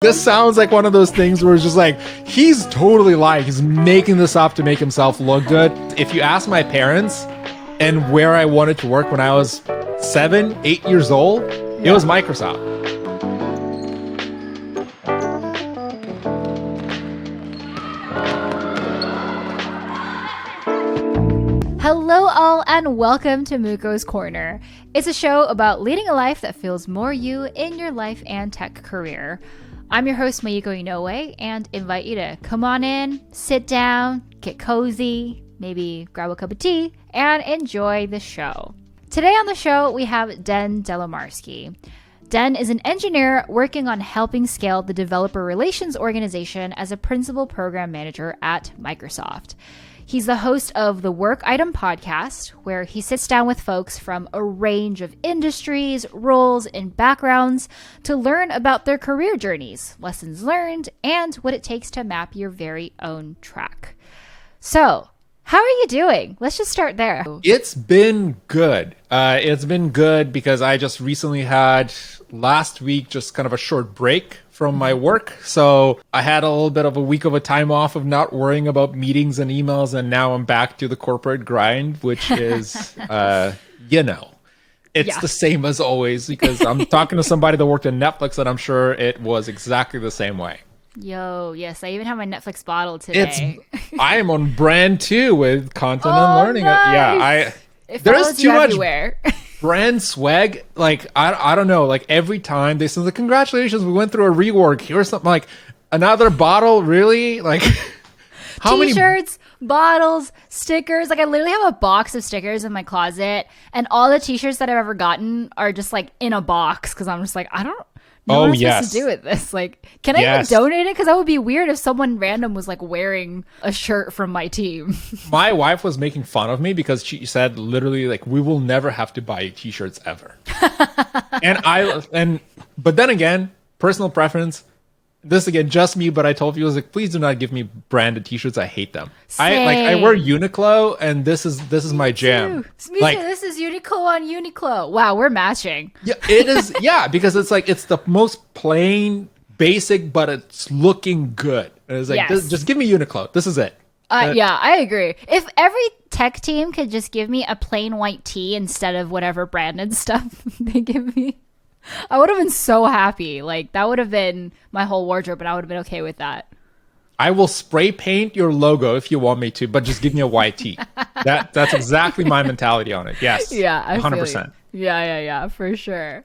This sounds like one of those things where it's just like, he's totally lying. He's making this up to make himself look good. If you ask my parents and where I wanted to work when I was 7, 8 years old, it was Microsoft. Hello all and welcome to Muko's Corner. It's a show about leading a life that feels more you in your life and tech career. I'm your host Mayuko Inoue and invite you to come on in, sit down, get cozy, maybe grab a cup of tea, and enjoy the show. Today on the show we have Den Delamarski. Den is an engineer working on helping scale the developer relations organization as a principal program manager at Microsoft. He's the host of the Work Item podcast, where he sits down with folks from a range of industries, roles, and backgrounds to learn about their career journeys, lessons learned, and what it takes to map your very own track. So, how are you doing? Let's just start there. It's been good. It's been good because I just recently had last week just kind of a short break from my work. So I had a little bit of a week of a time off of not worrying about meetings and emails. And now I'm back to the corporate grind, which is, it's the same as always because I'm talking to somebody that worked at Netflix and I'm sure it was exactly the same way. Yo, yes, I even have my Netflix bottle today. I am on brand too with content and learning. Nice. There's too much everywhere. brand swag. Like I don't know. Like every time they say, "Congratulations, we went through a rework." Here's something like another bottle. Really? Like how many T-shirts, bottles, stickers. Like I literally have a box of stickers in my closet, and all the T-shirts that I've ever gotten are just like in a box because I'm just like I don't know what I'm supposed to do with this. Like, can I even donate it? Because that would be weird if someone random was like wearing a shirt from my team. My wife was making fun of me because she said literally like we will never have to buy T-shirts ever. But then again, personal preference. This again, just me, but I told you I was like, please do not give me branded T-shirts. I hate them. I wear Uniqlo, and this is my jam. Me too. This is Uniqlo on Uniqlo. Wow, we're matching. Yeah, it is. Yeah, because it's like it's the most plain, basic, but it's looking good. And it's like just give me Uniqlo. This is it. Yeah, I agree. If every tech team could just give me a plain white tee instead of whatever branded stuff they give me, I would have been so happy. Like that would have been my whole wardrobe and I would have been okay with that. I will spray paint your logo if you want me to, but just give me a white tee. That's exactly my mentality on it. Yes. Yeah, I 100%. Yeah, for sure.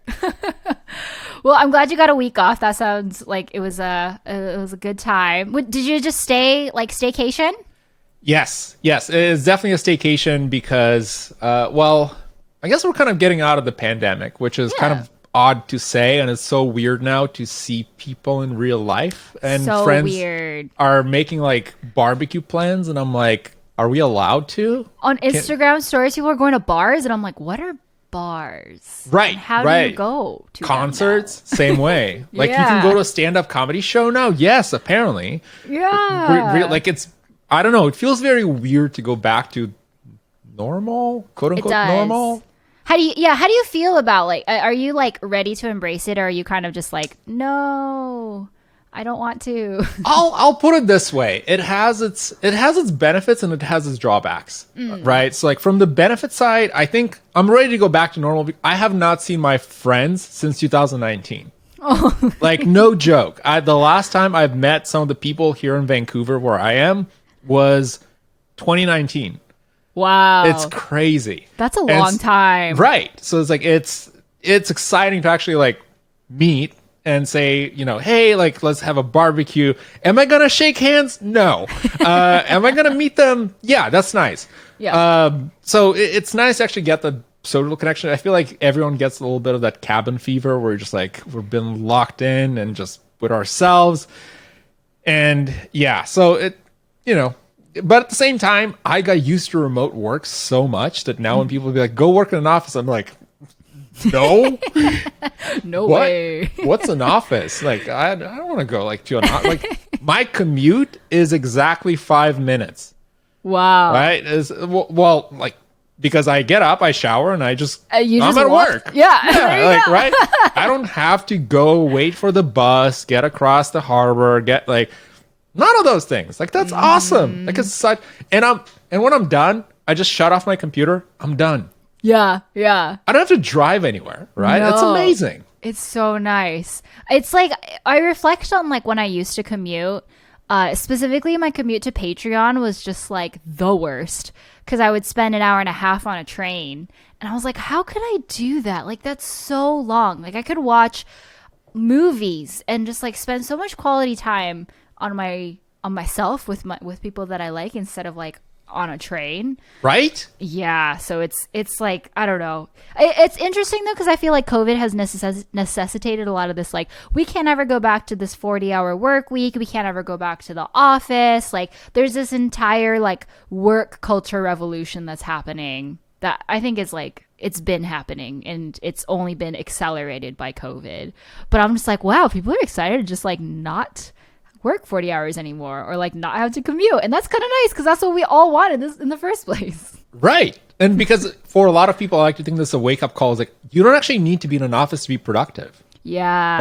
Well, I'm glad you got a week off. That sounds like it was a good time. Did you just staycation? Yes. It is definitely a staycation because I guess we're kind of getting out of the pandemic, which is kind of odd to say, and it's so weird now to see people in real life, and so friends weird. Are making like barbecue plans, and I'm like, are we allowed to? On Instagram stories, people are going to bars, and I'm like, what are bars? Right. And how do you go to concerts? Same way. Like you can go to a stand-up comedy show now. Yes, apparently. Yeah. Like it's, I don't know. It feels very weird to go back to normal, quote unquote normal. How do you feel about like, are you like ready to embrace it, or are you kind of just like, no, I don't want to? I'll put it this way: it has its benefits and it has its drawbacks, right? So like from the benefit side, I think I'm ready to go back to normal. I have not seen my friends since 2019. Oh. Like no joke. The last time I've met some of the people here in Vancouver where I am was 2019. Wow. It's crazy. That's a long time. Right. So it's like, it's exciting to actually like meet and say, hey, like, let's have a barbecue. Am I going to shake hands? No. Am I going to meet them? Yeah, that's nice. Yeah. So it's nice to actually get the social connection. I feel like everyone gets a little bit of that cabin fever where you're just like, we've been locked in and just with ourselves. And yeah, so it, but at the same time, I got used to remote work so much that now when people be like, go work in an office, I'm like, no. No way. What's an office? Like, I don't want to go like to an office. Like, my commute is exactly 5 minutes. Wow. Right? Like because I get up, I shower, and I'm You just at walk. work. Yeah, there you like go. right. I don't have to go wait for the bus, get across the harbor, get like none of those things. Like that's awesome. Like it's such, and when I'm done, I just shut off my computer. I'm done. Yeah, yeah. I don't have to drive anywhere. Right? It's No. amazing. It's so nice. It's like I reflect on like when I used to commute. Specifically, my commute to Patreon was just like the worst because I would spend an hour and a half on a train, and I was like, "How could I do that? Like that's so long. Like I could watch movies and just like spend so much quality time on myself with people that I like instead of like on a train." Right? Yeah, so it's like I don't know. It's interesting though because I feel like COVID has necessitated a lot of this. Like we can't ever go back to this 40-hour work week. We can't ever go back to the office. Like there's this entire like work culture revolution that's happening that I think is like it's been happening and it's only been accelerated by COVID. But I'm just like, wow, people are excited to just like not work 40 hours anymore or like not have to commute, and that's kind of nice because that's what we all wanted this in the first place. Right. And because for a lot of people, I like to think this is a wake up call. Is like you don't actually need to be in an office to be productive. Yeah,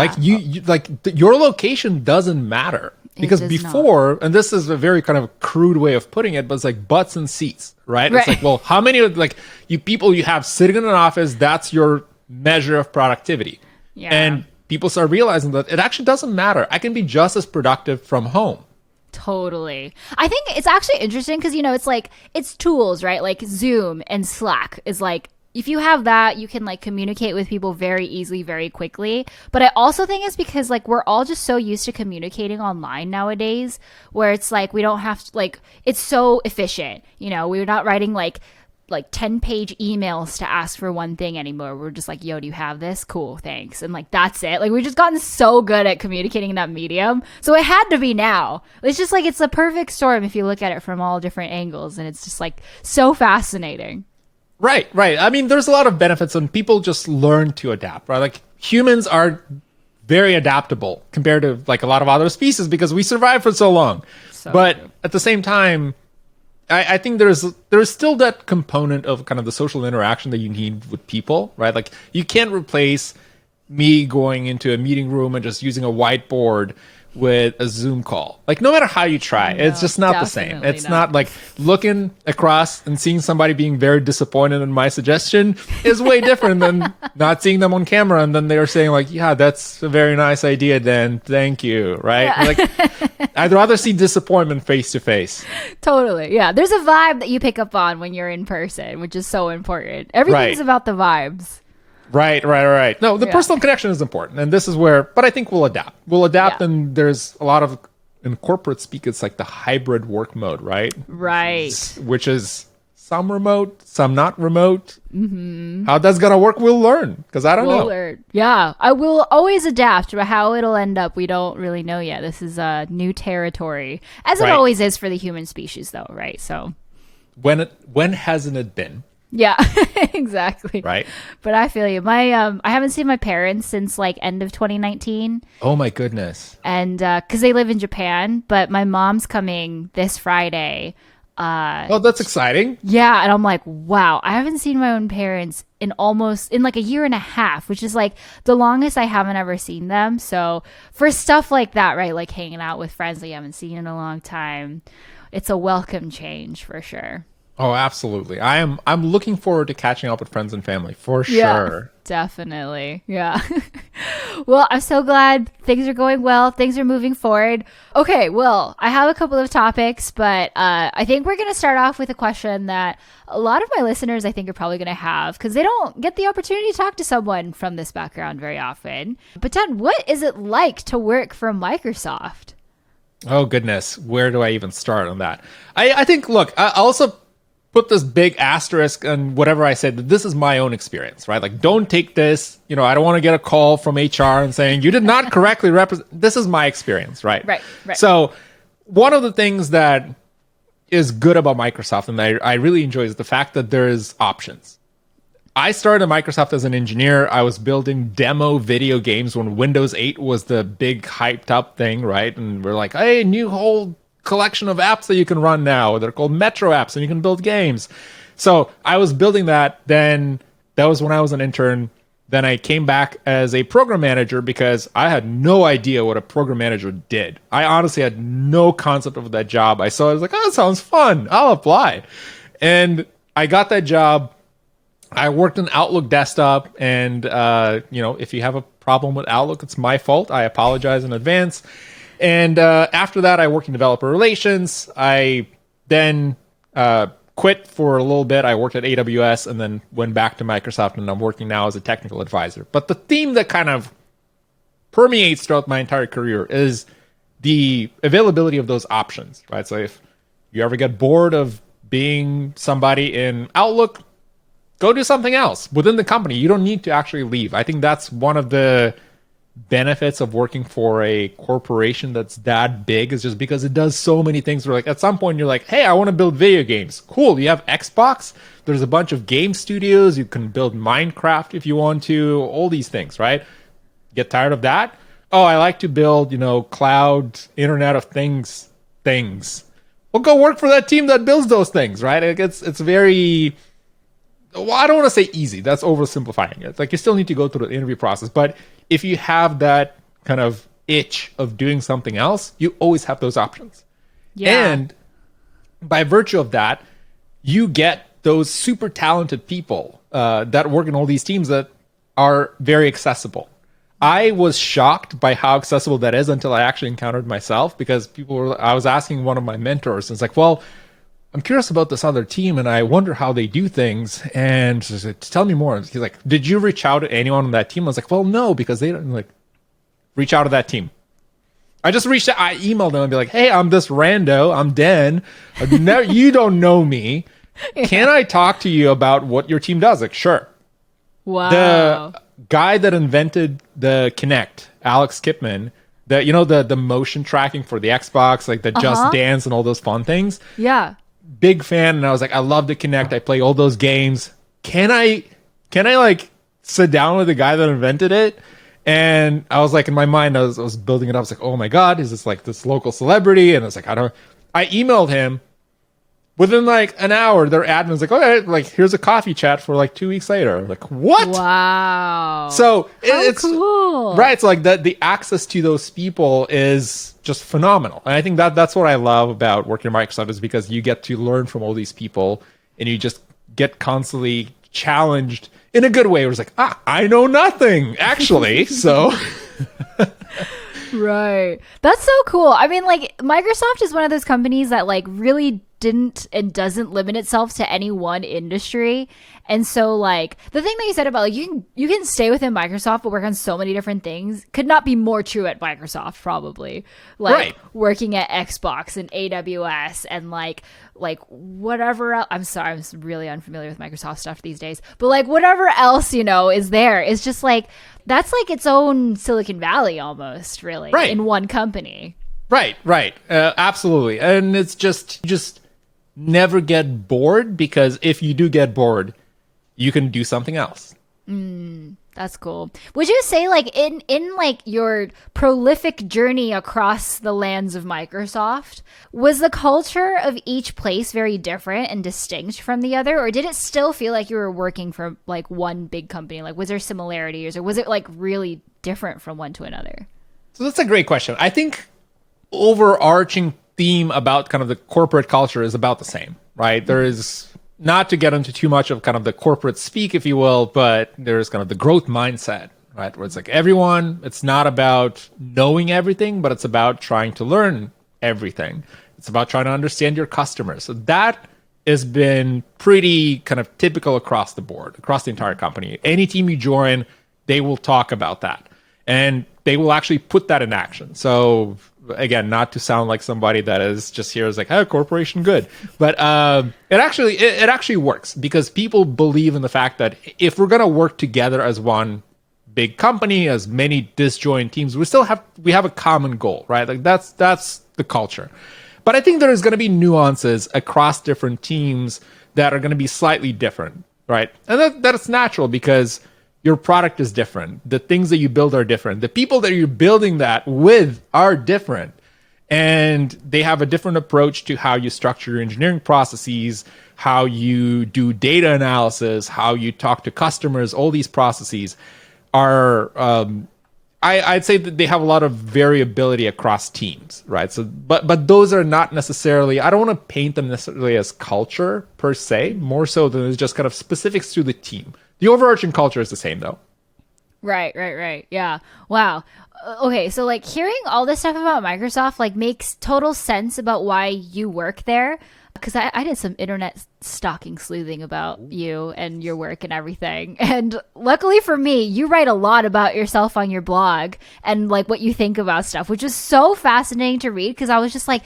Like your location doesn't matter because does before, and this is a very kind of crude way of putting it, but it's like butts and seats, right? Right. It's like, well, how many of like you people you have sitting in an office? That's your measure of productivity. Yeah. And people start realizing that it actually doesn't matter. I can be just as productive from home. totally. I think it's actually interesting because it's like it's tools, right? Like Zoom and Slack is like if you have that, you can like communicate with people very easily, very quickly. But I also think it's because like we're all just so used to communicating online nowadays, where it's like we don't have to like it's so efficient. We're not writing like 10-page emails to ask for one thing anymore. We're just like, yo, do you have this? Cool, thanks. And like that's it. Like we've just gotten so good at communicating in that medium. So it had to be now. It's just like it's a perfect storm if you look at it from all different angles, and it's just like so fascinating. Right. I mean, there's a lot of benefits and people just learn to adapt, right? Like humans are very adaptable compared to like a lot of other species because we survived for so long. But true. at the same time, I think there's still that component of kind of the social interaction that you need with people, right? Like you can't replace me going into a meeting room and just using a whiteboard with a Zoom call. Like no matter how you try, it's just not the same. definitely It's not. not like looking across and seeing somebody being very disappointed in my suggestion is way different than not seeing them on camera and then they're saying like, yeah, that's a very nice idea, Dan. Thank you. Right? Yeah. Like I'd rather see disappointment face to face. Totally. Yeah. There's a vibe that you pick up on when you're in person, which is so important. Everything's Right. about the vibes. Right. No, the Yeah. personal connection is important. And this is where, but I think we'll adapt. Yeah. And there's a lot of, in corporate speak, it's like the hybrid work mode, right? Right. Which is some remote, some not remote. Mm-hmm. How that's going to work, we'll learn because I don't know. Learn. Yeah. I will always adapt, but how it'll end up, we don't really know yet. This is new territory, as it Right. always is for the human species, though, right? So, When hasn't it been? yeah, exactly. Right. But I feel you. I haven't seen my parents since like end of 2019. Oh my goodness. And because they live in Japan, but my mom's coming this Friday. Oh, that's exciting. Yeah, and I'm like, wow, I haven't seen my own parents in like a year and a half, which is like the longest I haven't ever seen them. So for stuff like that, right, like hanging out with friends that you haven't seen in a long time, it's a welcome change for sure. Oh, absolutely. I'm looking forward to catching up with friends and family for Yeah, sure. definitely. Yeah. Well, I'm so glad things are going well. Things are moving forward. Okay, well, I have a couple of topics, but I think we're going to start off with a question that a lot of my listeners, I think, are probably going to have because they don't get the opportunity to talk to someone from this background very often. But Dan, what is it like to work for Microsoft? Oh goodness, where do I even start on that? I think, look, I also put this big asterisk on whatever I said, that this is my own experience, right? Like, don't take this, I don't want to get a call from HR and saying, you did not correctly represent, this is my experience, right? Right. So one of the things that is good about Microsoft and I really enjoy is the fact that there's options. I started at Microsoft as an engineer. I was building demo video games when Windows 8 was the big hyped up thing, right? And we're like, hey, new whole collection of apps that you can run now. They're called Metro apps and you can build games. So I was building that. Then that was when I was an intern. Then I came back as a program manager because I had no idea what a program manager did. I honestly had no concept of that job. I was like, oh, that sounds fun. I'll apply. And I got that job. I worked in Outlook desktop, and if you have a problem with Outlook, it's my fault. I apologize in advance. And after that, I worked in developer relations. I then quit for a little bit. I worked at AWS and then went back to Microsoft, and I'm working now as a technical advisor. But the theme that kind of permeates throughout my entire career is the availability of those options, right? So if you ever get bored of being somebody in Outlook, go do something else within the company. You don't need to actually leave. I think that's one of the benefits of working for a corporation that's that big, is just because it does so many things where, like, at some point you're like, hey, I want to build video games. Cool. You have Xbox. There's a bunch of game studios. You can build Minecraft if you want to, all these things, right? Get tired of that? Oh, I like to build, cloud Internet of things. Well, go work for that team that builds those things, right? It's very, well, I don't want to say easy. That's oversimplifying it. It's like you still need to go through the interview process, but if you have that kind of itch of doing something else, you always have those options. Yeah. And by virtue of that, you get those super talented people that work in all these teams that are very accessible. I was shocked by how accessible that is until I actually encountered myself, because I was asking one of my mentors, and it's like, well, I'm curious about this other team, and I wonder how they do things. And she's like, tell me more. He's like, did you reach out to anyone on that team? I was like, well, no, because they don't reach out to that team. I just reached out. I emailed them and be like, hey, I'm this rando. I'm Den. You don't know me. Yeah. Can I talk to you about what your team does? Like, sure. Wow. The guy that invented the Kinect, Alex Kipman, the motion tracking for the Xbox, like the Just Dance and all those fun things. Yeah. Big fan, and I was like, I love the Kinect. I play all those games. Can I sit down with the guy that invented it? And I was like, in my mind, I was building it up. I was like, oh my God, is this like this local celebrity? And I was like, I emailed him. Within like an hour, their admin's like, okay, like here's a coffee chat for like 2 weeks later. I'm like, what? Wow. So it's cool. Right. So like the access to those people is just phenomenal. And I think that's what I love about working at Microsoft, is because you get to learn from all these people, and you just get constantly challenged in a good way. Where it's like, I know nothing actually. So. Right. That's so cool. I mean, like, Microsoft is one of those companies that like really didn't and doesn't limit itself to any one industry. And so, like, the thing that you said about like you can stay within Microsoft but work on so many different things could not be more true at Microsoft, probably. Like, right. Working at Xbox and AWS and like whatever else. I'm sorry, I'm really unfamiliar with Microsoft stuff these days. But like whatever else, is there is just like, that's like its own Silicon Valley almost, really, right. In one company. Right. Absolutely. And it's just never get bored, because if you do get bored, you can do something else. That's cool. Would you say like in like your prolific journey across the lands of Microsoft, was the culture of each place very different and distinct from the other, or did it still feel like you were working for like one big company? Like, was there similarities, or was it like really different from one to another? So that's a great question. I think overarching theme about kind of the corporate culture is about the same, right? There is, not to get into too much of kind of the corporate speak, if you will, but there's kind of the growth mindset, right? Where it's like everyone, it's not about knowing everything, but it's about trying to learn everything. It's about trying to understand your customers. So that has been pretty kind of typical across the board, across the entire company. Any team you join, they will talk about that. And they will actually put that in action. So again, not to sound like somebody that is just here as like, oh, corporation good. But it actually works, because people believe in the fact that if we're going to work together as one big company, as many disjoint teams, we have a common goal, right? Like that's the culture. But I think there is going to be nuances across different teams that are going to be slightly different, right? And that's natural, because your product is different. The things that you build are different. The people that you're building that with are different. And they have a different approach to how you structure your engineering processes, how you do data analysis, how you talk to customers. All these processes are, I'd say that they have a lot of variability across teams, right? So, but those are not necessarily, I don't want to paint them necessarily as culture per se, more so than it's just kind of specifics to the team. The overarching culture is the same though. Right. Yeah. Wow. Okay, so like hearing all this stuff about Microsoft like makes total sense about why you work there. Because I did some internet stalking sleuthing about you and your work and everything. And luckily for me, you write a lot about yourself on your blog and like what you think about stuff, which is so fascinating to read because I was just like,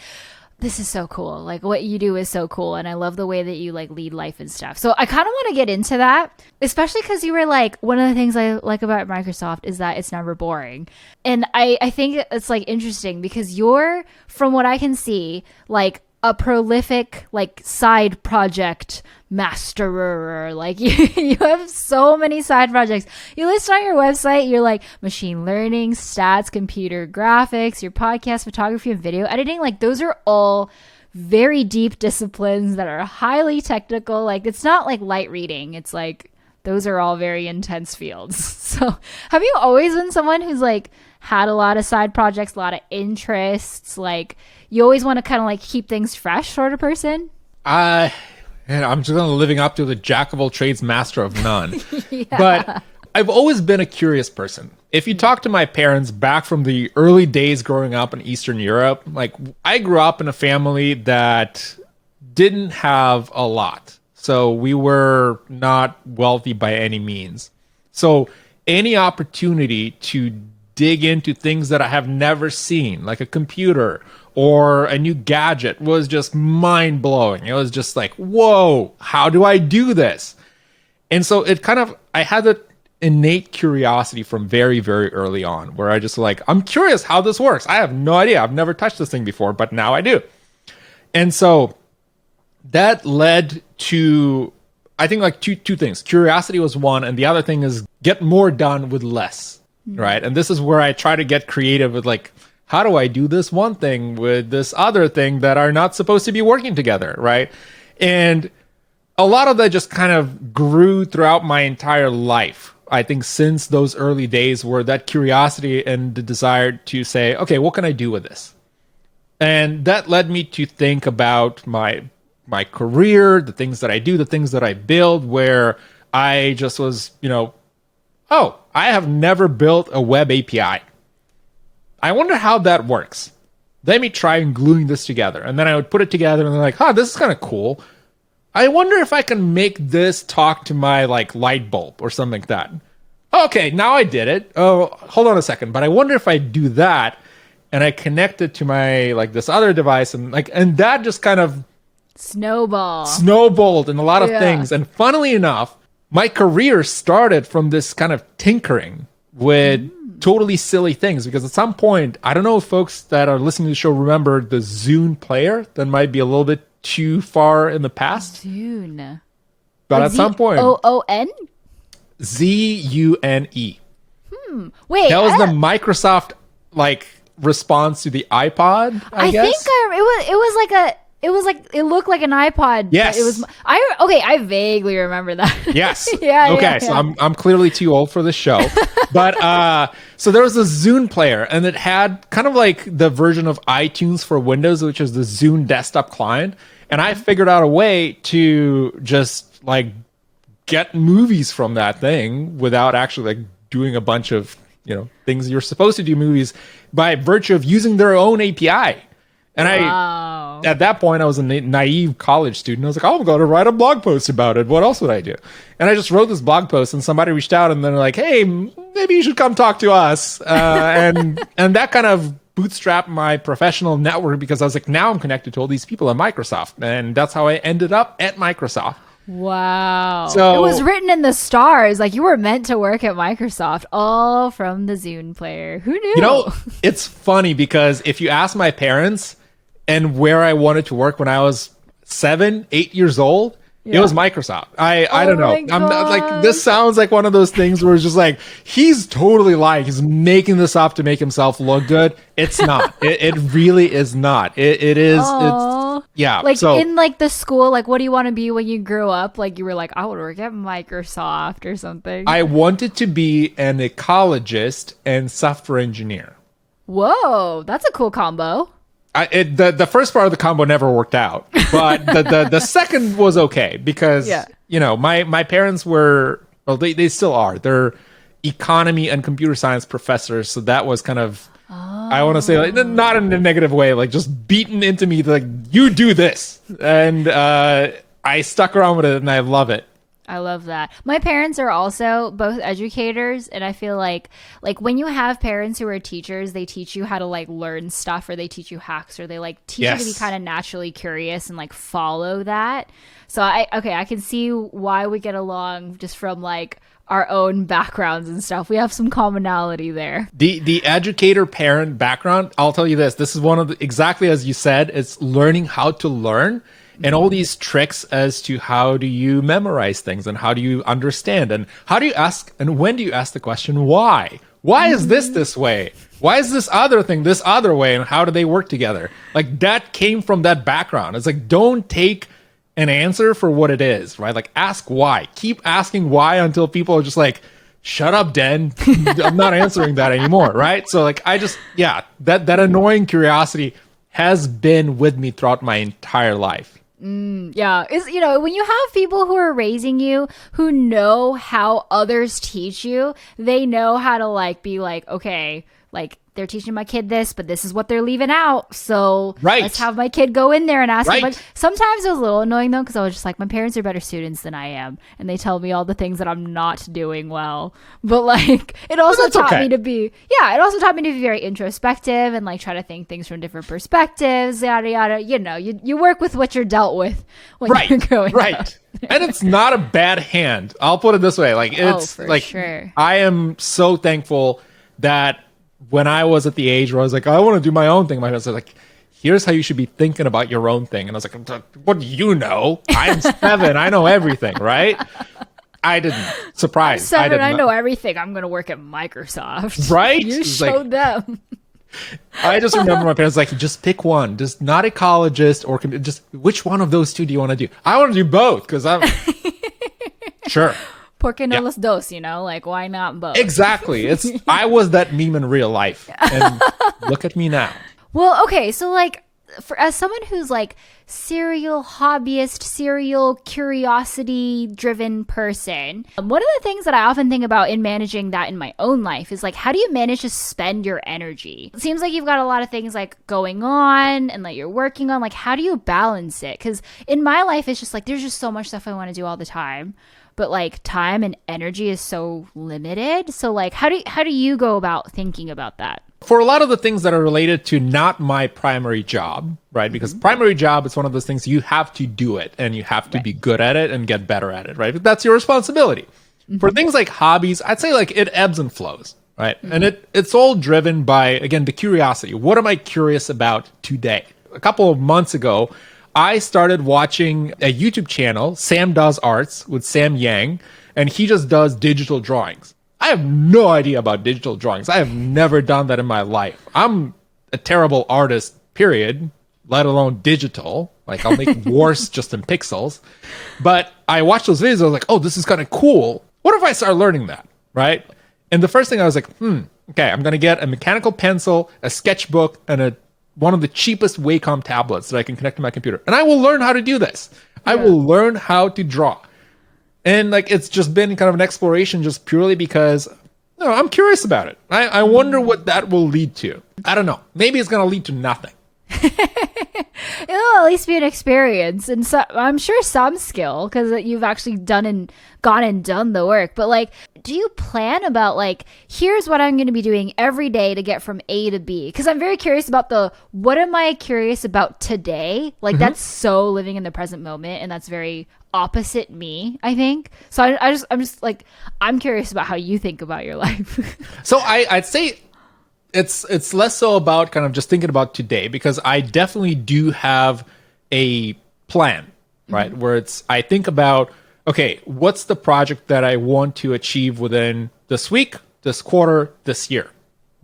this is so cool. Like what you do is so cool. And I love the way that you like lead life and stuff. So I kind of want to get into that, especially because you were like, one of the things I like about Microsoft is that it's never boring. And I think it's like interesting because you're, from what I can see, like a prolific like side project masterer. Like you have so many side projects. You list on your website, you're like machine learning, stats, computer graphics, your podcast, photography, and video editing. Like those are all very deep disciplines that are highly technical. Like it's not like light reading. It's like those are all very intense fields. So have you always been someone who's like had a lot of side projects, a lot of interests? Like you always want to kind of like keep things fresh sort of person? I'm just kind of living up to the jack of all trades, master of none. Yeah. But I've always been a curious person. If you talk to my parents back from the early days growing up in Eastern Europe, like I grew up in a family that didn't have a lot. So we were not wealthy by any means. So any opportunity to dig into things that I have never seen, like a computer or a new gadget, was just mind blowing. It was just like, whoa, how do I do this? And so it kind of, I had that innate curiosity from very, very early on where I just like, I'm curious how this works. I have no idea. I've never touched this thing before, but now I do. And so that led to, I think like two things. Curiosity was one, and the other thing is get more done with less, right? And this is where I try to get creative with like, how do I do this one thing with this other thing that are not supposed to be working together, right? And a lot of that just kind of grew throughout my entire life. I think since those early days where that curiosity and the desire to say, okay, what can I do with this? And that led me to think about my career, the things that I do, the things that I build, where I just was, oh, I have never built a web API. I wonder how that works. Let me try and gluing this together. And then I would put it together and they're like, this is kind of cool. I wonder if I can make this talk to my like light bulb or something like that. Okay, now I did it. Oh, hold on a second. But I wonder if I do that and I connect it to my like this other device and that just kind of snowballed in a lot of things. And funnily enough, my career started from this kind of tinkering with totally silly things, because at some point, I don't know if folks that are listening to the show remember the Zune player. That might be a little bit too far in the past. Zune. But at some point. Zoon? Zune. Wait. That was the Microsoft like response to the iPod, I guess. It looked like an iPod. Yes. I vaguely remember that. Yes. Yeah. Okay. Yeah. So I'm clearly too old for this show, but so there was a Zune player, and it had kind of like the version of iTunes for Windows, which is the Zune desktop client. And I figured out a way to just like get movies from that thing without actually like doing a bunch of things you're supposed to do movies by virtue of using their own API. And at that point, I was a naive college student. I was like, I'm going to write a blog post about it. What else would I do? And I just wrote this blog post, and somebody reached out, and they're like, hey, maybe you should come talk to us. And that kind of bootstrapped my professional network, because I was like, now I'm connected to all these people at Microsoft. And that's how I ended up at Microsoft. Wow. So it was written in the stars. Like you were meant to work at Microsoft, all from the Zune player. Who knew? It's funny because if you ask my parents and where I wanted to work when I was 7, 8 years old, It was Microsoft. I don't know. my I'm not, like, gosh. this sounds like one of those things where it's just like, he's totally lying. He's making this up to make himself look good. It's not. It really is not. It is. Aw. It's, yeah. Like so in like the school, like what do you want to be when you grow up? Like you were like, I would work at Microsoft or something. I wanted to be an ecologist and software engineer. Whoa, that's a cool combo. The first part of the combo never worked out, but the second was okay because Yeah. my parents were, well, they still are, they're economy and computer science professors, so that was kind of, I want to say, like, not in a negative way, like just beaten into me, like, you do this, and I stuck around with it and I love it. I love that. My parents are also both educators, and I feel like when you have parents who are teachers, they teach you how to like learn stuff, or they teach you hacks, or they like teach you to be Yes. kind of naturally curious and like follow that. So I can see why we get along just from like our own backgrounds and stuff. We have some commonality there. The educator parent background, I'll tell you this is one of the, exactly as you said, it's learning how to learn. And all these tricks as to how do you memorize things and how do you understand and how do you ask and when do you ask the question why? Why is this way? Why is this other thing this other way? And how do they work together? Like that came from that background. It's like, don't take an answer for what it is, right? Like ask why. Keep asking why until people are just like, shut up, Den. I'm not answering that anymore, right? So like that annoying curiosity has been with me throughout my entire life. Yeah, is when you have people who are raising you who know how others teach you, they know how to like be like, okay, like they're teaching my kid this, but this is what they're leaving out. So Right. let's have my kid go in there and ask. Right. Like sometimes it was a little annoying though, because I was just like, my parents are better students than I am, and they tell me all the things that I'm not doing well. But like, it also that's taught okay. me to be, yeah, it also taught me to be very introspective and like try to think things from different perspectives, yada yada. You work with what you're dealt with when you're growing up. Right. And it's not a bad hand. I'll put it this way. Like it's for like sure. I am so thankful that when I was at the age where I was like, I want to do my own thing, my parents were like, here's how you should be thinking about your own thing. And I was like, what do you know? I'm 7. I know everything, right? I didn't. Surprise. 7, I did know not. everything. I'm going to work at Microsoft. Right? You It's like- showed them. I just remember my parents like, just pick one. Just not ecologist or just which one of those two do you want to do? I want to do both because I'm sure. ¿Por qué no los dos? Like why not both? Exactly. I was that meme in real life. And look at me now. Well, okay, so like as someone who's like serial hobbyist, serial curiosity driven person, one of the things that I often think about in managing that in my own life is like, how do you manage to spend your energy? It seems like you've got a lot of things like going on and like you're working on, like how do you balance it? Because in my life, it's just like, there's just so much stuff I want to do all the time. But like time and energy is so limited. So like, how do you go about thinking about that? For a lot of the things that are related to not my primary job, right? Because primary job is one of those things you have to do it and you have to be good at it and get better at it, right? But that's your responsibility. For things like hobbies, I'd say like it ebbs and flows, right? And it's all driven by, again, the curiosity. What am I curious about today? A couple of months ago, I started watching a YouTube channel, Sam Does Arts, with Sam Yang, and he just does digital drawings. I have no idea about digital drawings. I have never done that in my life. I'm a terrible artist, period, let alone digital. Like, I'll make worse just in pixels. But I watched those videos. I was like, oh, this is kind of cool. What if I start learning that, right? And the first thing I was like, okay, I'm going to get a mechanical pencil, a sketchbook, and one of the cheapest Wacom tablets that I can connect to my computer. And I will learn how to do this. I will learn how to draw. And like, it's just been kind of an exploration just purely because I'm curious about it. I wonder what that will lead to. I don't know. Maybe it's going to lead to nothing. It'll at least be an experience, and so I'm sure some skill because you've actually gone and done the work. But like, do you plan about like, here's what I'm going to be doing every day to get from A to B? Because I'm very curious about what am I curious about today? Like that's so living in the present moment, and that's very opposite me, I think. So I'm just like, I'm curious about how you think about your life. So I'd say it's less so about kind of just thinking about today, because I definitely do have a plan. right? Where I think about, okay, what's the project that I want to achieve within this week, this quarter, this year?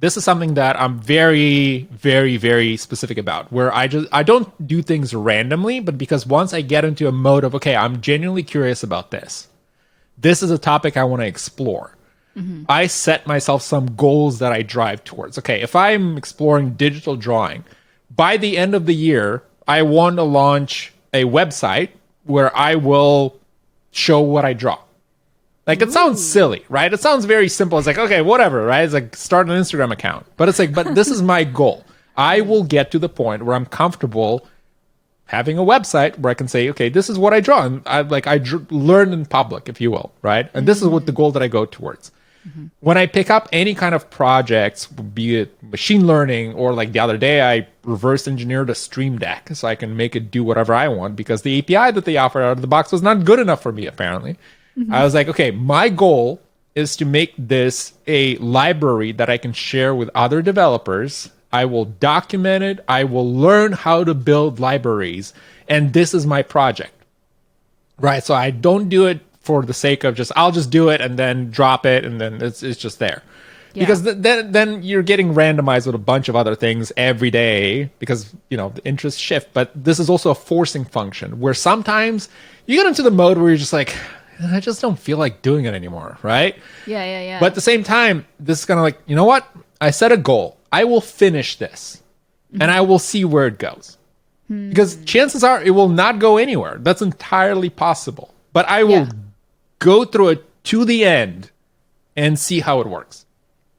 This is something that I'm very, very, very specific about, where I don't do things randomly, but because once I get into a mode of, okay, I'm genuinely curious about this. This is a topic I want to explore. I set myself some goals that I drive towards. Okay, if I'm exploring digital drawing, by the end of the year, I want to launch a website where I will show what I draw. Like, it sounds silly, right? It sounds very simple. It's like, okay, whatever, right? It's like, start an Instagram account. But it's like, but this is my goal. I will get to the point where I'm comfortable having a website where I can say, okay, this is what I draw. And learn in public, if you will, right? And this is what the goal that I go towards. When I pick up any kind of projects, be it machine learning, or like the other day, I reverse engineered a Stream Deck so I can make it do whatever I want because the API that they offered out of the box was not good enough for me, apparently. I was like, okay, my goal is to make this a library that I can share with other developers. I will document it. I will learn how to build libraries. And this is my project, right? So I don't do it for the sake of I'll just do it and then drop it. And then it's just there. Yeah. Because then you're getting randomized with a bunch of other things every day because, the interests shift. But this is also a forcing function where sometimes you get into the mode where you're just like, I just don't feel like doing it anymore, right? Yeah. But at the same time, this is kind of like, you know what? I set a goal. I will finish this, and I will see where it goes. Because chances are it will not go anywhere. That's entirely possible. But I will go through it to the end and see how it works.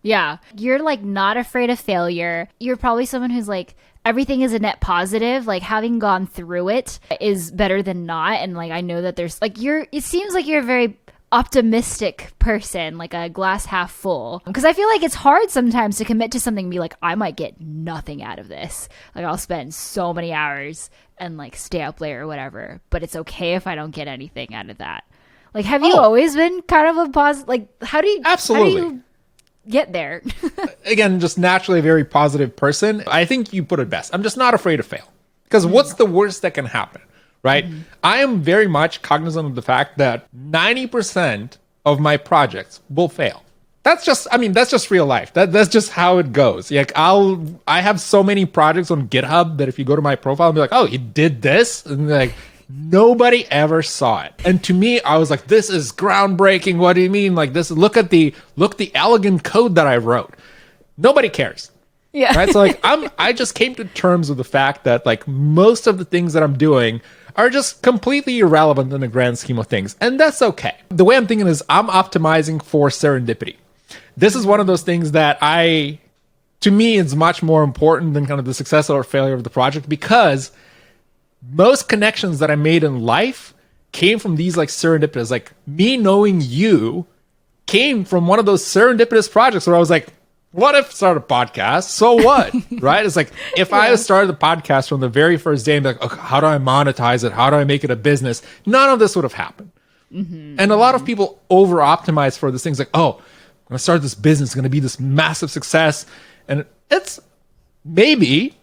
Yeah. You're like not afraid of failure. You're probably someone who's like, everything is a net positive. Like, having gone through it is better than not. And like, I know that there's like, it seems like you're a very optimistic person, like a glass half full. Because I feel like it's hard sometimes to commit to something and be like, I might get nothing out of this. Like, I'll spend so many hours and like stay up late or whatever, but it's okay if I don't get anything out of that. Like, have you always been kind of a positive, like, how do you get there? Again, just naturally a very positive person. I think you put it best. I'm just not afraid to fail. Because what's the worst that can happen, right? I am very much cognizant of the fact that 90% of my projects will fail. That's just real life. That's just how it goes. Like, I have so many projects on GitHub that if you go to my profile and be like, oh, you did this? And like, nobody ever saw it. And to me, I was like, this is groundbreaking. What do you mean? Like, this, look the elegant code that I wrote. Nobody cares. Yeah. Right. So like, I just came to terms with the fact that like most of the things that I'm doing are just completely irrelevant in the grand scheme of things. And that's okay. The way I'm thinking is I'm optimizing for serendipity. This is one of those things that to me, it's much more important than kind of the success or failure of the project, because most connections that I made in life came from these like serendipitous, like me knowing you came from one of those serendipitous projects where I was like, what if I start a podcast? So what? Right? It's like, if I had started the podcast from the very first day and be like, okay, how do I monetize it? How do I make it a business? None of this would have happened. And a lot of people over optimize for these things like, oh, I'm going to start this business. It's going to be this massive success. And it's maybe,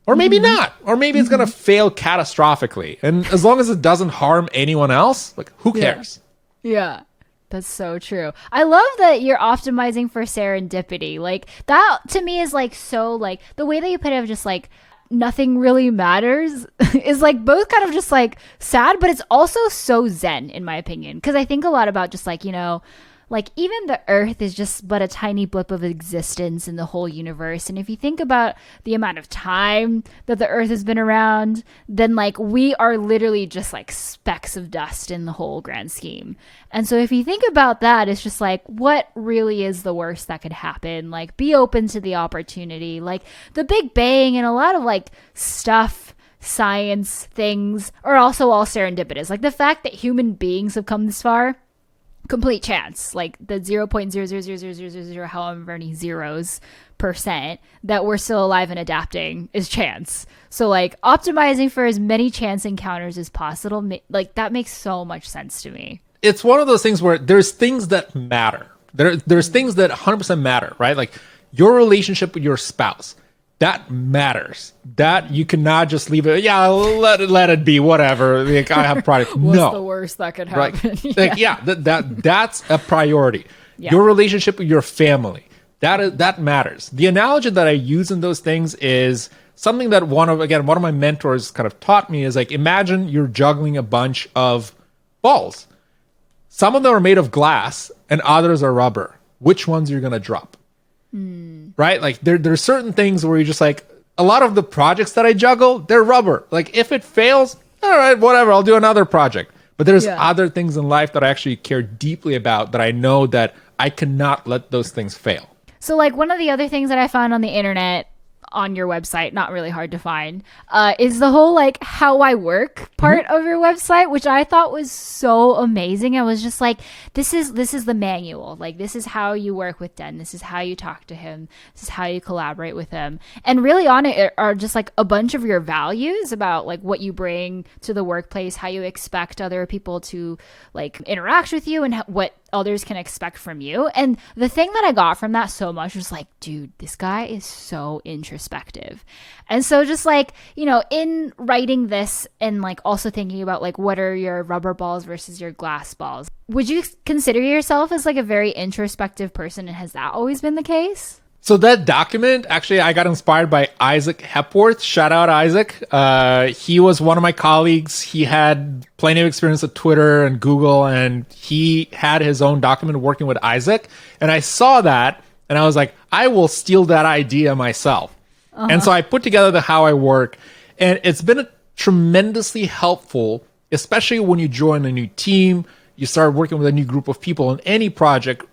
or maybe not, or maybe it's going to fail catastrophically. And as long as it doesn't harm anyone else, like, who cares? Yeah. That's so true. I love that you're optimizing for serendipity. Like, that to me is like, so like the way that you put it of just like nothing really matters is like both kind of just like sad, but it's also so zen in my opinion. Cause I think a lot about just like, like even the earth is just but a tiny blip of existence in the whole universe. And if you think about the amount of time that the earth has been around, then like we are literally just like specks of dust in the whole grand scheme. And so if you think about that, it's just like, what really is the worst that could happen? Like, be open to the opportunity. Like the Big Bang and a lot of like stuff, science things are also all serendipitous. Like the fact that human beings have come this far, complete chance. Like the 0.0000000 however many zeros % that we're still alive and adapting is chance. So like optimizing for as many chance encounters as possible, like that makes so much sense to me. It's one of those things where there's things that matter. There's things that 100% matter, right? Like your relationship with your spouse. that matters. That you cannot just leave it. Yeah, let it be. Whatever. Like, I have product. What's No, the worst that could right? happen? Like, yeah, that's a priority. Yeah. Your relationship with your family, that matters. The analogy that I use in those things is something that one of my mentors kind of taught me is like, imagine you're juggling a bunch of balls. Some of them are made of glass and others are rubber. Which ones you're gonna drop? Right? Like there's certain things where you're just like, a lot of the projects that I juggle, they're rubber. Like if it fails, all right, whatever, I'll do another project. But there's other things in life that I actually care deeply about, that I know that I cannot let those things fail. So like one of the other things that I found on the internet, on your website, not really hard to find, is the whole like how I work part of your website, which I thought was so amazing. I was just like, this is the manual. Like, this is how you work with Den. This is how you talk to him. This is how you collaborate with him. And really on it are just like a bunch of your values about like what you bring to the workplace, how you expect other people to like interact with you, and what others can expect from you. And the thing that I got from that so much was like, dude, this guy is so introspective. And so just like, you know, in writing this and like also thinking about like what are your rubber balls versus your glass balls, would you consider yourself as like a very introspective person, and has that always been the case? So that document, actually, I got inspired by Isaac Hepworth. Shout out Isaac. He was one of my colleagues. He had plenty of experience at Twitter and Google, and he had his own document working with Isaac. And I saw that, and I was like, I will steal that idea myself. And so I put together the how I work, and it's been tremendously helpful, especially when you join a new team, you start working with a new group of people on any project.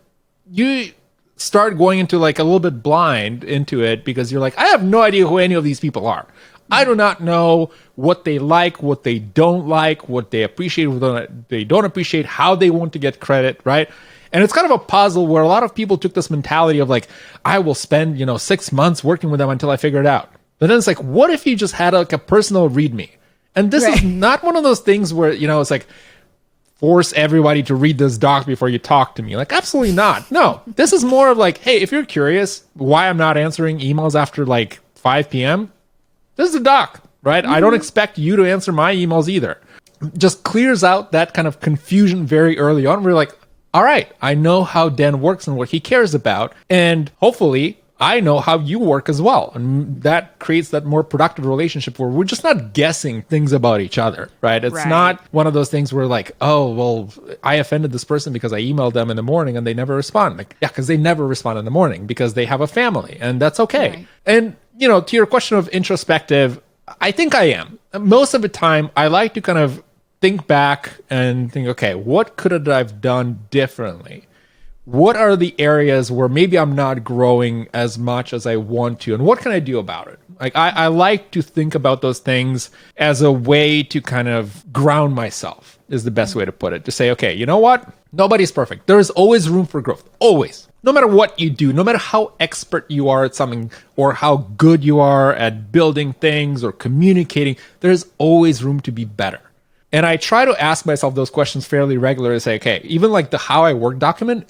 You start going into like a little bit blind into it because you're like, I have no idea who any of these people are. I do not know what they like, what they don't like, what they appreciate, what they don't appreciate, how they want to get credit, right? And it's kind of a puzzle where a lot of people took this mentality of like, I will spend, 6 months working with them until I figure it out. But then it's like, what if you just had like a personal README? And this is not one of those things where, it's like, force everybody to read this doc before you talk to me. Like, absolutely not. No, this is more of like, hey, if you're curious why I'm not answering emails after like 5 p.m., this is a doc, right? I don't expect you to answer my emails either. Just clears out that kind of confusion very early on. We're like, all right, I know how Den works and what he cares about. And hopefully I know how you work as well. And that creates that more productive relationship where we're just not guessing things about each other, right? It's not one of those things where like, oh, well, I offended this person because I emailed them in the morning and they never respond. Like, yeah, because they never respond in the morning because they have a family, and that's okay. Right. And, to your question of introspective, I think I am. Most of the time, I like to kind of think back and think, okay, what could I have done differently? What are the areas where maybe I'm not growing as much as I want to, and what can I do about it? Like, I like to think about those things as a way to kind of ground myself, is the best way to put it. To say, okay, you know what? Nobody's perfect. There is always room for growth. Always. No matter what you do, no matter how expert you are at something or how good you are at building things or communicating, there's always room to be better. And I try to ask myself those questions fairly regularly to say, okay, even like the how I work document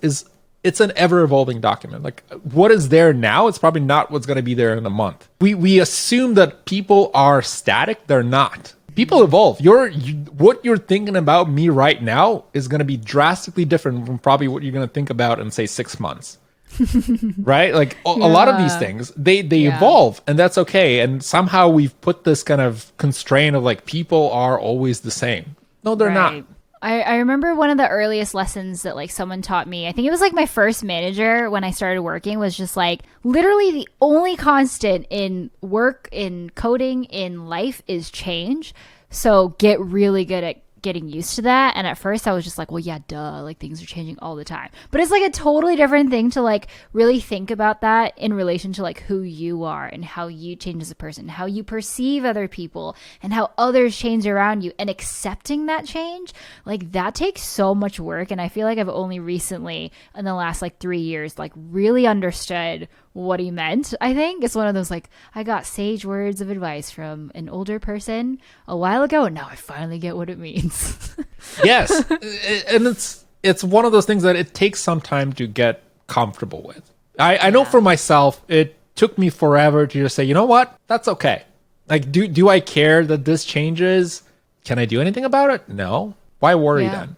it's an ever-evolving document. Like, what is there now? It's probably not what's going to be there in a month. We assume that people are static. They're not. People evolve. What you're thinking about me right now is going to be drastically different from probably what you're going to think about in, say, 6 months. Right? Like, a lot of these things, they evolve, and that's okay. And somehow we've put this kind of constraint of, like, people are always the same. No, they're not. I remember one of the earliest lessons that like someone taught me. I think it was like my first manager when I started working, was just like, literally the only constant in work, in coding, in life is change. So get really good at getting used to that. And at first I was just like, well, yeah, duh, like things are changing all the time. But it's like a totally different thing to like really think about that in relation to like who you are and how you change as a person, how you perceive other people and how others change around you, and accepting that change. Like, that takes so much work. And I feel like I've only recently in the last like 3 years like really understood what he meant. I think it's one of those like, I got sage words of advice from an older person a while ago, and now I finally get what it means. Yes. And it's one of those things that it takes some time to get comfortable with. I know for myself, it took me forever to just say, you know what? That's okay. Like, do I care that this changes? Can I do anything about it? No. Why worry then?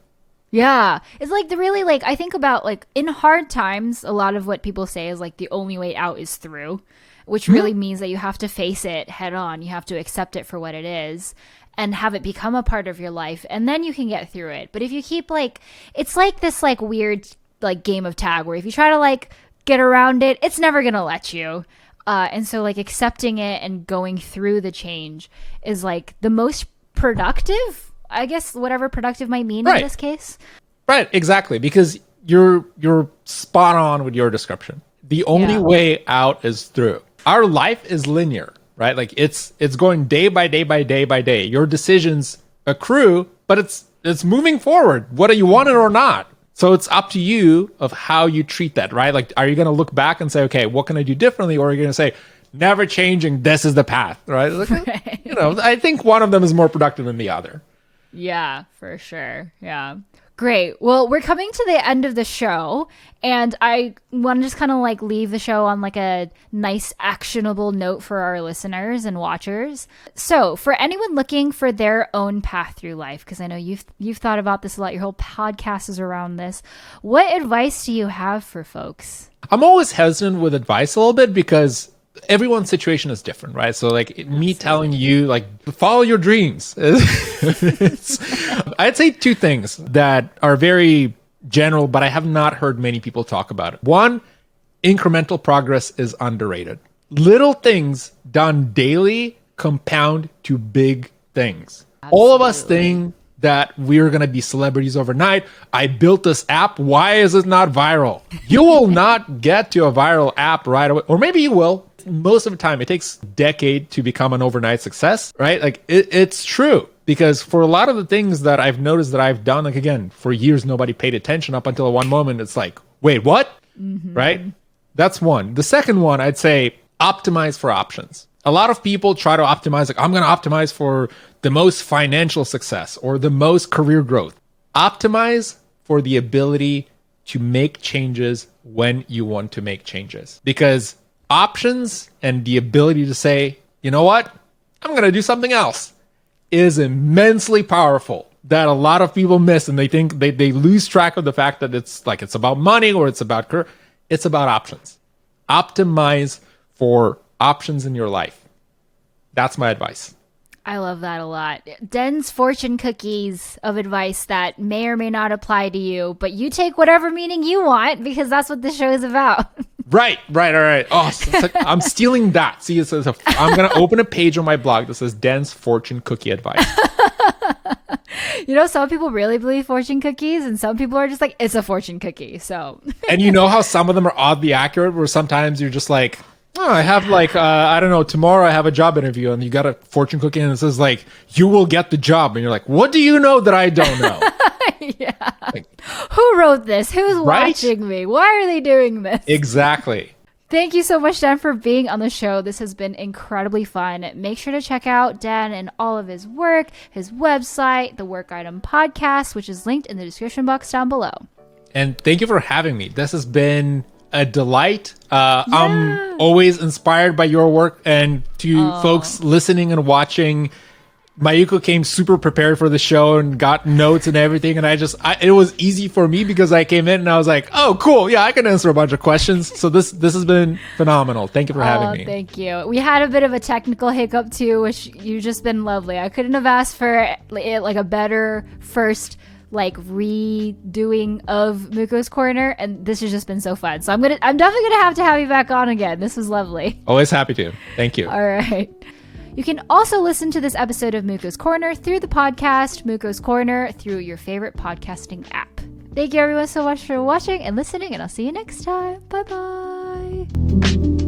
Yeah. It's like I think about like in hard times, a lot of what people say is like the only way out is through, which really means that you have to face it head on. You have to accept it for what it is and have it become a part of your life. And then you can get through it. But if you keep like, it's like this like weird like game of tag where if you try to like get around it, it's never going to let you. And so like accepting it and going through the change is like the most productive, I guess, whatever productive might mean in this case. Right, exactly. Because you're spot on with your description. The only way out is through. Our life is linear, right? Like it's going day by day by day by day. Your decisions accrue, but it's moving forward, whether you want it or not. So it's up to you of how you treat that, right? Like, are you going to look back and say, okay, what can I do differently? Or are you going to say, never changing, this is the path, right? Like, I think one of them is more productive than the other. Yeah, for sure. Yeah. Great. Well, we're coming to the end of the show, and I want to just kind of like leave the show on like a nice actionable note for our listeners and watchers. So for anyone looking for their own path through life, because I know you've thought about this a lot, your whole podcast is around this. What advice do you have for folks? I'm always hesitant with advice a little bit because everyone's situation is different, right? So like me telling you like follow your dreams. I'd say two things that are very general, but I have not heard many people talk about it. One, incremental progress is underrated. Little things done daily compound to big things. Absolutely. All of us think that we're going to be celebrities overnight. I built this app. Why is it not viral? You will not get to a viral app right away. Or maybe you will. Most of the time, it takes a decade to become an overnight success, right? Like it's true. Because for a lot of the things that I've noticed that I've done, like again, for years, nobody paid attention up until one moment. It's like, wait, what? Mm-hmm. Right? That's one. The second one, I'd say optimize for options. A lot of people try to optimize, like I'm going to optimize for the most financial success or the most career growth. Optimize for the ability to make changes when you want to make changes. Because options and the ability to say, you know what? I'm going to do something else is immensely powerful that a lot of people miss, and they think they lose track of the fact that it's like it's about money or it's about career. It's about options. Optimize for options in your life. That's my advice. I love that a lot. Den's fortune cookies of advice that may or may not apply to you, but you take whatever meaning you want because that's what this show is about. Right. All right. Oh, so like, I'm stealing that. See, it says I'm going to open a page on my blog that says Den's fortune cookie advice. You know, some people really believe fortune cookies and some people are just like, it's a fortune cookie. So, and you know how some of them are oddly accurate where sometimes you're just like, oh, I have like, I don't know, tomorrow I have a job interview and you got a fortune cookie and it says like, you will get the job. And you're like, what do you know that I don't know? Yeah. Like, who wrote this? Who's watching me? Why are they doing this? Exactly. Thank you so much, Dan, for being on the show. This has been incredibly fun. Make sure to check out Dan and all of his work, his website, the Work Item Podcast, which is linked in the description box down below. And thank you for having me. This has been a delight. I'm always inspired by your work, and to folks listening and watching, Mayuko came super prepared for the show and got notes and everything. And it was easy for me because I came in and I was like, oh, cool. Yeah, I can answer a bunch of questions. So this has been phenomenal. Thank you for having me. Thank you. We had a bit of a technical hiccup too, which you've just been lovely. I couldn't have asked for like a better first like redoing of Muko's Corner, and this has just been so fun. So I'm definitely gonna have you back on again. This was lovely. Always happy to. Thank you. All right. You can also listen to this episode of Muko's Corner through the podcast Muko's Corner through your favorite podcasting app. Thank you everyone so much for watching and listening, and I'll see you next time. Bye bye.